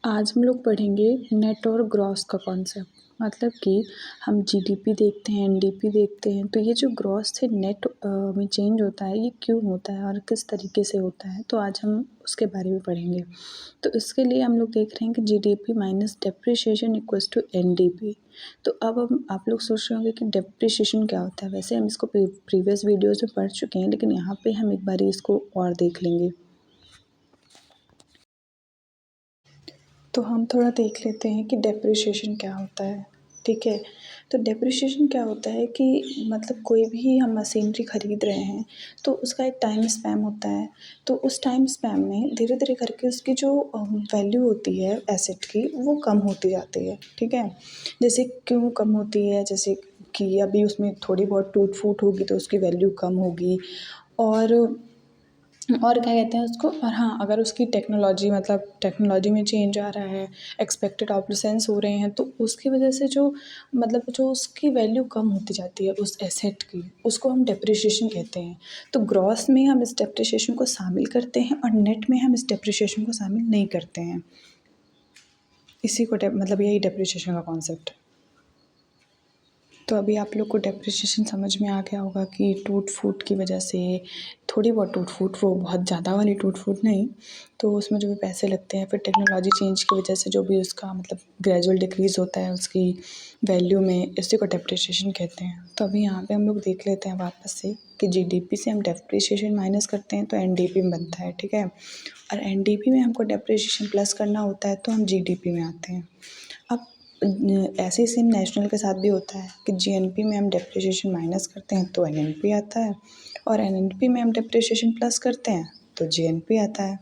आज हम लोग पढ़ेंगे नेट और ग्रॉस का कॉन्सेप्ट। मतलब कि हम जीडीपी देखते हैं, एनडीपी देखते हैं, तो ये जो ग्रॉस से नेट में चेंज होता है, ये क्यों होता है और किस तरीके से होता है, तो आज हम उसके बारे में पढ़ेंगे। तो इसके लिए हम लोग देख रहे हैं कि GDP minus depreciation equals to NDP. तो अब हम आप लोग सोच रहे होंगे कि डेप्रिसिएशन क्या होता है। वैसे हम इसको प्रीवियस वीडियोज़ में पढ़ चुके हैं, लेकिन यहाँ पे हम एक बारी इसको और देख लेंगे। तो हम थोड़ा देख लेते हैं कि डेप्रिसिएशन क्या होता है। ठीक है, तो डेप्रिसिएशन क्या होता है कि मतलब कोई भी हम मशीनरी खरीद रहे हैं तो उसका एक टाइम स्पैम होता है। तो उस टाइम स्पैम में धीरे धीरे करके उसकी जो वैल्यू होती है एसेट की, वो कम होती जाती है। ठीक है, जैसे क्यों कम होती है, जैसे कि अभी उसमें थोड़ी बहुत टूट फूट होगी तो उसकी वैल्यू कम होगी। और क्या कहते हैं उसको, और हाँ, अगर उसकी टेक्नोलॉजी मतलब टेक्नोलॉजी में चेंज आ रहा है, एक्सपेक्टेड ऑब्सोलेसेंस हो रहे हैं, तो उसकी वजह से जो मतलब जो उसकी वैल्यू कम होती जाती है उस एसेट की, उसको हम डेप्रिसिएशन कहते हैं। तो ग्रॉस में हम इस डेप्रिसिएशन को शामिल करते हैं और नेट में हम इस डेप्रिसिएशन को शामिल नहीं करते हैं। इसी को मतलब यही डेप्रिसिएशन का कॉन्सेप्ट है। तो अभी आप लोग को डेप्रिसिएशन समझ में आ गया होगा कि टूट फूट की वजह से, थोड़ी बहुत टूट फूट, वो बहुत ज़्यादा वाली टूट फूट नहीं, तो उसमें जो भी पैसे लगते हैं, फिर टेक्नोलॉजी चेंज की वजह से जो भी उसका मतलब ग्रेजुअल डिक्रीज़ होता है उसकी वैल्यू में, इसी को डेप्रिसिएशन कहते हैं। तो अभी यहाँ पे हम लोग देख लेते हैं वापस से कि जीडीपी से हम डेप्रिसिएशन माइनस करते हैं तो एनडीपी में बनता है। ठीक है, और एनडीपी में हमको डेप्रिसिएशन प्लस करना होता है तो हम जीडीपी में आते हैं। अब ऐसे ही सेम नेशनल के साथ भी होता है कि जीएनपी में हम डेप्रिसिएशन माइनस करते हैं तो एनएनपी आता है, और एनएनपी में हम डेप्रिसिएशन प्लस करते हैं तो जीएनपी आता है।